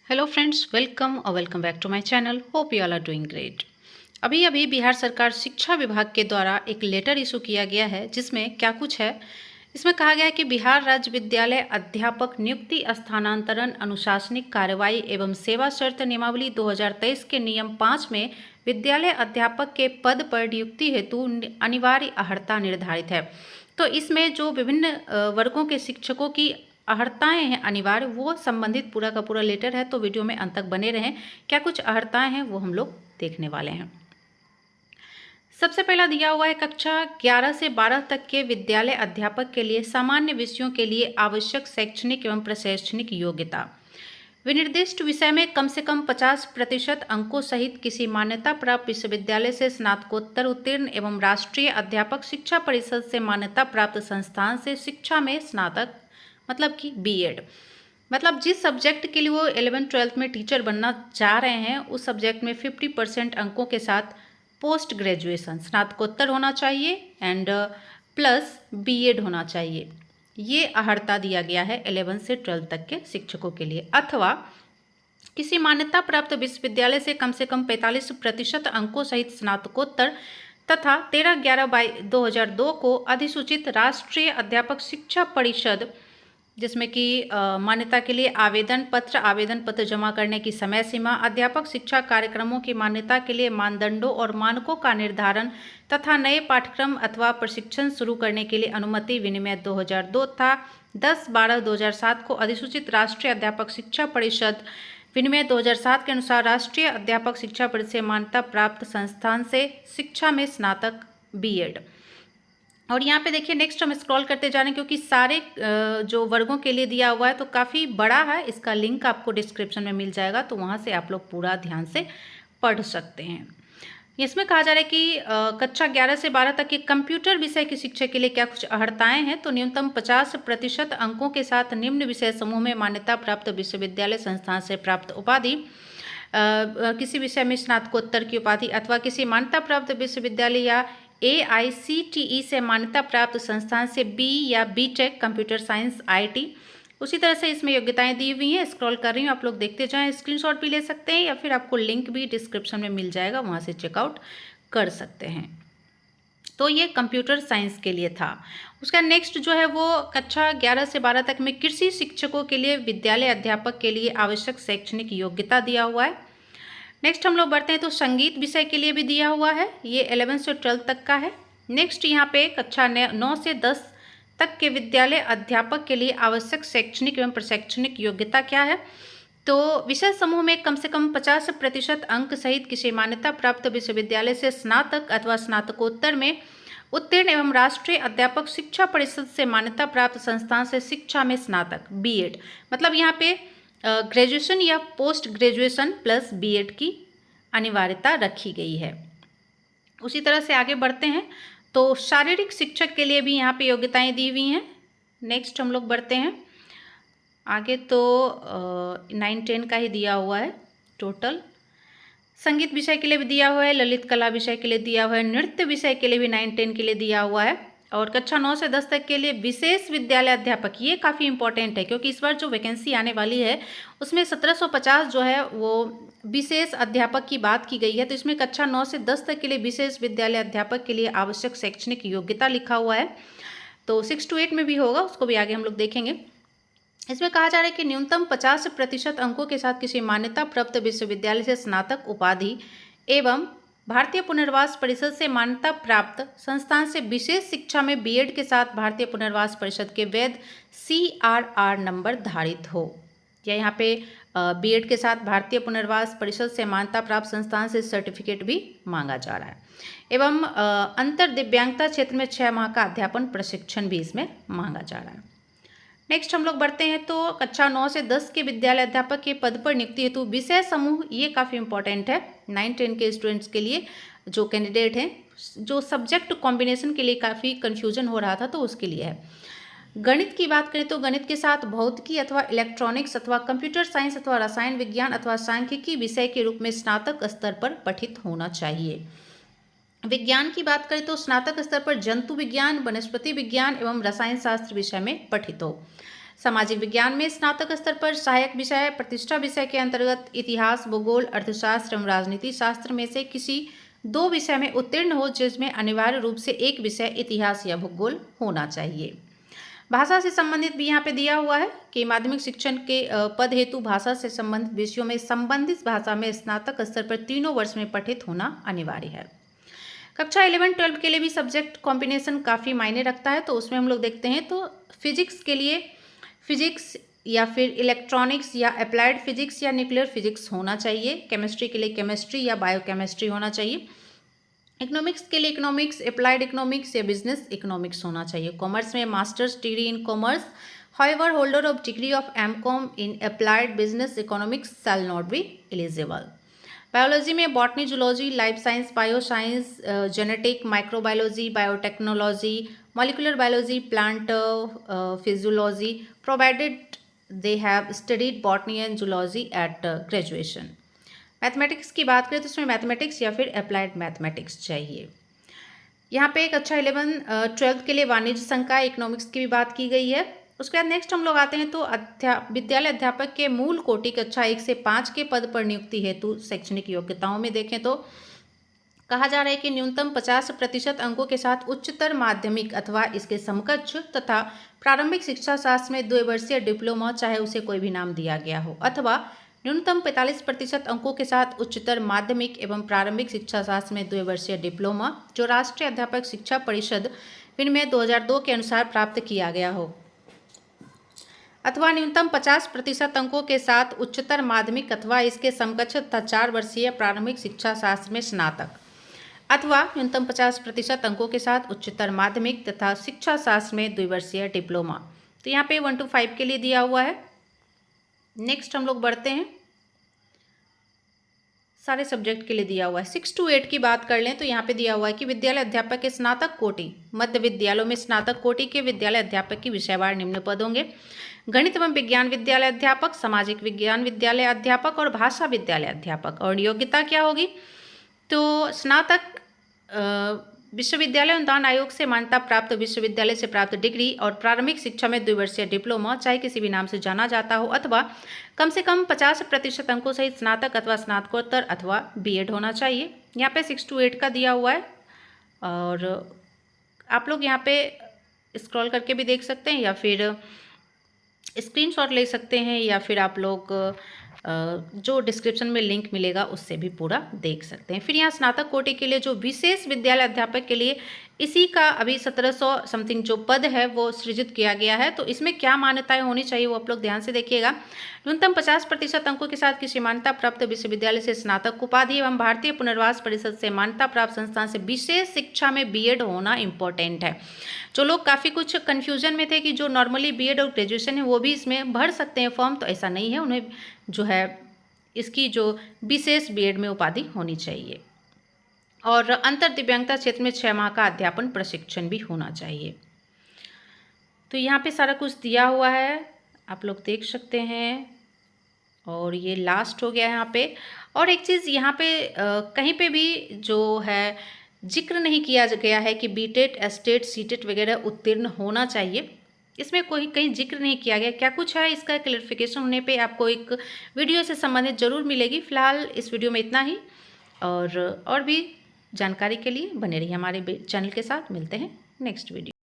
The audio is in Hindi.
Hello friends, welcome back to my channel. Hope you all are doing great. अभी अभी बिहार सरकार शिक्षा विभाग के द्वारा एक लेटर इशू किया गया है, जिसमें क्या कुछ है। इसमें कहा गया है कि बिहार राज्य विद्यालय अध्यापक नियुक्ति, स्थानांतरण, अनुशासनिक कार्रवाई एवं सेवा शर्त नियमावली 2023 के नियम 5 में विद्यालय अध्यापक के पद पर नियुक्ति हेतु अनिवार्य अर्हता निर्धारित है। तो इसमें जो विभिन्न वर्गों के शिक्षकों की अर्हताएं हैं अनिवार्य, वो संबंधित पूरा का पूरा लेटर है। तो वीडियो में अंत तक बने रहें। क्या कुछ अर्हताएं हैं वो हम लोग देखने वाले हैं। सबसे पहला दिया हुआ है कक्षा 11 से 12 तक के विद्यालय अध्यापक के लिए सामान्य विषयों के लिए आवश्यक शैक्षणिक एवं प्रशैक्षणिक योग्यता। विनिर्दिष्ट विषय में कम से कम 50% अंकों सहित किसी मान्यता प्राप्त विश्वविद्यालय से स्नातकोत्तर उत्तीर्ण एवं राष्ट्रीय अध्यापक शिक्षा परिषद से मान्यता प्राप्त संस्थान से शिक्षा में स्नातक, मतलब कि बीएड। मतलब जिस सब्जेक्ट के लिए वो 11th-12th में टीचर बनना चाह रहे हैं, उस सब्जेक्ट में 50% अंकों के साथ पोस्ट ग्रेजुएशन स्नातकोत्तर होना चाहिए एंड प्लस बीएड होना चाहिए। ये अर्हता दिया गया है 11 से 12 तक के शिक्षकों के लिए। अथवा किसी मान्यता प्राप्त विश्वविद्यालय से कम 45% अंकों सहित स्नातकोत्तर तथा 13/11/2002 को अधिसूचित राष्ट्रीय अध्यापक शिक्षा परिषद, जिसमें कि मान्यता के लिए आवेदन पत्र जमा करने की समय सीमा, अध्यापक शिक्षा कार्यक्रमों की मान्यता के लिए मानदंडों और मानकों का निर्धारण तथा नए पाठ्यक्रम अथवा प्रशिक्षण शुरू करने के लिए अनुमति विनिमय 2002 था। 10/12/2007 को अधिसूचित राष्ट्रीय अध्यापक शिक्षा परिषद विनिमय 2007 के अनुसार राष्ट्रीय अध्यापक शिक्षा परिषद से मान्यता प्राप्त संस्थान से शिक्षा में स्नातक बीएड। और यहाँ पे देखिए, नेक्स्ट हम स्क्रॉल करते जा रहे हैं, क्योंकि सारे जो वर्गों के लिए दिया हुआ है तो काफ़ी बड़ा है। इसका लिंक आपको डिस्क्रिप्शन में मिल जाएगा, तो वहाँ से आप लोग पूरा ध्यान से पढ़ सकते हैं। इसमें कहा जा रहा है कि कक्षा 11 से 12 तक के कंप्यूटर विषय की शिक्षा के लिए क्या कुछ अर्हताएं हैं। तो न्यूनतम 50% अंकों के साथ निम्न विषय समूह में मान्यता प्राप्त विश्वविद्यालय संस्थान से प्राप्त उपाधि, किसी विषय में स्नातकोत्तर की उपाधि अथवा किसी मान्यता प्राप्त विश्वविद्यालय या AICTE से मान्यता प्राप्त संस्थान से बी या बीटेक कंप्यूटर साइंस IT। उसी तरह से इसमें योग्यताएं दी हुई हैं। स्क्रॉल कर रही हूँ, आप लोग देखते जाएं। स्क्रीनशॉट भी ले सकते हैं या फिर आपको लिंक भी डिस्क्रिप्शन में मिल जाएगा, वहाँ से चेकआउट कर सकते हैं। तो ये कंप्यूटर साइंस के लिए था। उसका नेक्स्ट जो है वो कक्षा 11 से 12 तक में कृषि शिक्षकों के लिए विद्यालय अध्यापक के लिए आवश्यक शैक्षणिक योग्यता दिया हुआ है। नेक्स्ट हम लोग बढ़ते हैं तो संगीत विषय के लिए भी दिया हुआ है, ये 11 से 12 तक का है। नेक्स्ट यहाँ पे कक्षा 9 से 10 तक के विद्यालय अध्यापक के लिए आवश्यक शैक्षणिक एवं प्रशैक्षणिक योग्यता क्या है। तो विषय समूह में कम से कम 50% अंक सहित किसी मान्यता प्राप्त विश्वविद्यालय से स्नातक अथवा स्नातकोत्तर में उत्तीर्ण एवं राष्ट्रीय अध्यापक शिक्षा परिषद से मान्यता प्राप्त संस्थान से शिक्षा में स्नातक बीएड। मतलब यहाँ पे ग्रेजुएशन या पोस्ट ग्रेजुएशन प्लस बीएड की अनिवार्यता रखी गई है। उसी तरह से आगे बढ़ते हैं तो शारीरिक शिक्षक के लिए भी यहाँ पे योग्यताएं दी हुई हैं। नेक्स्ट हम लोग बढ़ते हैं आगे, तो 9-10 का ही दिया हुआ है टोटल। संगीत विषय के लिए भी दिया हुआ है, ललित कला विषय के लिए दिया हुआ है, नृत्य विषय के लिए भी 9-10 के लिए दिया हुआ है। और कक्षा 9 से 10 तक के लिए विशेष विद्यालय अध्यापक, ये काफ़ी इंपॉर्टेंट है क्योंकि इस बार जो वैकेंसी आने वाली है उसमें 1750 जो है वो विशेष अध्यापक की बात की गई है। तो इसमें कक्षा 9 से 10 तक के लिए विशेष विद्यालय अध्यापक के लिए आवश्यक शैक्षणिक योग्यता लिखा हुआ है। तो 6 to 8 में भी होगा, उसको भी आगे हम लोग देखेंगे। इसमें कहा जा रहा है कि न्यूनतम 50% अंकों के साथ किसी मान्यता प्राप्त विश्वविद्यालय से स्नातक उपाधि एवं भारतीय पुनर्वास परिषद से मान्यता प्राप्त संस्थान से विशेष शिक्षा में बीएड के साथ भारतीय पुनर्वास परिषद के वैध CRR नंबर धारित हो। या यहाँ पे बीएड के साथ भारतीय पुनर्वास परिषद से मान्यता प्राप्त संस्थान से सर्टिफिकेट भी मांगा जा रहा है। एवं अंतर दिव्यांगता क्षेत्र में 6 माह का अध्यापन प्रशिक्षण भी इसमें मांगा जा रहा है। नेक्स्ट हम लोग बढ़ते हैं तो कक्षा 9 से 10 के विद्यालय अध्यापक के पद पर नियुक्ति हेतु विषय समूह, ये काफ़ी इंपॉर्टेंट है 9-10 के स्टूडेंट्स के लिए जो कैंडिडेट हैं, जो सब्जेक्ट कॉम्बिनेशन के लिए काफ़ी कन्फ्यूजन हो रहा था तो उसके लिए है। गणित की बात करें तो गणित के साथ भौतिकी अथवा इलेक्ट्रॉनिक्स अथवा कंप्यूटर साइंस अथवा रसायन विज्ञान अथवा सांख्यिकी विषय के रूप में स्नातक स्तर पर पठित होना चाहिए। विज्ञान की बात करें तो स्नातक स्तर पर जंतु विज्ञान, वनस्पति विज्ञान एवं रसायन शास्त्र विषय में पठित हो। सामाजिक विज्ञान में स्नातक स्तर पर सहायक विषय प्रतिष्ठा विषय के अंतर्गत इतिहास, भूगोल, अर्थशास्त्र एवं राजनीति शास्त्र में से किसी 2 विषय में उत्तीर्ण हो, जिसमें अनिवार्य रूप से एक विषय इतिहास या भूगोल होना चाहिए। भाषा से संबंधित भी यहाँ पे दिया हुआ है कि माध्यमिक शिक्षण के पद हेतु भाषा से संबंधित विषयों में संबंधित भाषा में स्नातक स्तर पर 3 वर्ष में पठित होना अनिवार्य है। कक्षा 11-12 के लिए भी सब्जेक्ट कॉम्बिनेशन काफ़ी मायने रखता है, तो उसमें हम लोग देखते हैं तो फिजिक्स के लिए फिजिक्स या फिर इलेक्ट्रॉनिक्स या अप्लाइड फिजिक्स या न्यूक्लियर फिजिक्स होना चाहिए। केमिस्ट्री के लिए केमिस्ट्री या बायोकेमिस्ट्री होना चाहिए। इकोनॉमिक्स के लिए इकोनॉमिक्स, अप्लाइड इकोनॉमिक्स या बिजनेस इकोनॉमिक्स होना चाहिए। कॉमर्स में masters degree in commerce, however holder of degree of MCom in applied business economics shall not be eligible. Biology में botany, zoology, life science, bio science, genetic, microbiology, biotechnology, molecular biology, plant physiology, provided they have studied botany and zoology at graduation. Mathematics की बात करें तो इसमें मैथमेटिक्स या फिर अप्लाइड मैथमेटिक्स चाहिए। यहाँ पे कक्षा 11-12 के लिए वाणिज्य संकाय इकोनॉमिक्स की भी बात की गई है। उसके बाद नेक्स्ट हम लोग आते हैं तो विद्यालय अध्यापक के मूल कोटि कक्षा 1 से 5 के पद पर नियुक्ति हेतु शैक्षणिक योग्यताओं में देखें तो कहा जा रहा है कि न्यूनतम 50% अंकों के साथ उच्चतर माध्यमिक अथवा इसके समकक्ष तथा प्रारंभिक शिक्षा शास्त्र में 2 वर्षीय डिप्लोमा, चाहे उसे कोई भी नाम दिया गया हो, अथवा न्यूनतम 45% अंकों के साथ उच्चतर माध्यमिक एवं प्रारंभिक शिक्षा शास्त्र में 2 वर्षीय डिप्लोमा जो राष्ट्रीय अध्यापक शिक्षा परिषद विनिमय 2002 के अनुसार प्राप्त किया गया हो, अथवा न्यूनतम 50% अंकों के साथ उच्चतर माध्यमिक अथवा इसके समकक्ष तथा 4 वर्षीय प्रारंभिक शिक्षा शास्त्र में स्नातक, अथवा न्यूनतम 50% अंकों के साथ उच्चतर माध्यमिक तथा शिक्षा शास्त्र में 2 वर्षीय डिप्लोमा। तो यहाँ पे 1 to 5 के लिए दिया हुआ है। नेक्स्ट हम लोग बढ़ते हैं, सारे सब्जेक्ट के लिए दिया हुआ है। 6 to 8 की बात कर लें तो यहाँ पे दिया हुआ है कि विद्यालय अध्यापक के स्नातक कोटि मध्य विद्यालयों में स्नातक कोटि के विद्यालय अध्यापक की विषयवार निम्न पद होंगे: गणित एवं विज्ञान विद्यालय अध्यापक, सामाजिक विज्ञान विद्यालय अध्यापक और भाषा विद्यालय अध्यापक। और योग्यता क्या होगी तो स्नातक विश्वविद्यालय अनुदान आयोग से मान्यता प्राप्त विश्वविद्यालय से प्राप्त डिग्री और प्रारंभिक शिक्षा में 2 वर्षीय डिप्लोमा, चाहे किसी भी नाम से जाना जाता हो, अथवा कम से कम 50% अंकों सहित स्नातक अथवा स्नातकोत्तर अथवा बीएड होना चाहिए। यहाँ पे 6 to 8 का दिया हुआ है और आप लोग यहाँ पे स्क्रॉल करके भी देख सकते हैं या फिर स्क्रीनशॉट ले सकते हैं या फिर आप लोग जो डिस्क्रिप्शन में लिंक मिलेगा उससे भी पूरा देख सकते हैं। फिर यहाँ स्नातक कोटि के लिए जो विशेष विद्यालय अध्यापक के लिए इसी का अभी 1700 समथिंग जो पद है वो सृजित किया गया है। तो इसमें क्या मान्यताएं होनी चाहिए वो आप लोग ध्यान से देखिएगा। न्यूनतम 50% अंकों के साथ किसी मान्यता प्राप्त विश्वविद्यालय से स्नातक उपाधि एवं भारतीय पुनर्वास परिषद से मान्यता प्राप्त संस्थान से विशेष शिक्षा में बीएड होना इंपॉर्टेंट है। जो लोग काफ़ी कुछ कन्फ्यूजन में थे कि जो नॉर्मली बीएड और ग्रेजुएशन है वो भी इसमें भर सकते हैं फॉर्म, तो ऐसा नहीं है। उन्हें जो है इसकी जो विशेष बीएड में उपाधि होनी चाहिए। और अंतर दिव्यांगता क्षेत्र में 6 माह का अध्यापन प्रशिक्षण भी होना चाहिए। तो यहाँ पे सारा कुछ दिया हुआ है, आप लोग देख सकते हैं। और ये लास्ट हो गया है यहाँ पे। और एक चीज़ यहाँ पे कहीं पे भी जो है जिक्र नहीं किया गया है कि बीटेट, एस्टेट, सीटेट वगैरह उत्तीर्ण होना चाहिए। इसमें कोई कहीं जिक्र नहीं किया गया। क्या कुछ है इसका क्लैरिफिकेशन होने पे आपको एक वीडियो से संबंधित जरूर मिलेगी। फिलहाल इस वीडियो में इतना ही, और भी जानकारी के लिए बने रहिए हमारे चैनल के साथ। मिलते हैं नेक्स्ट वीडियो।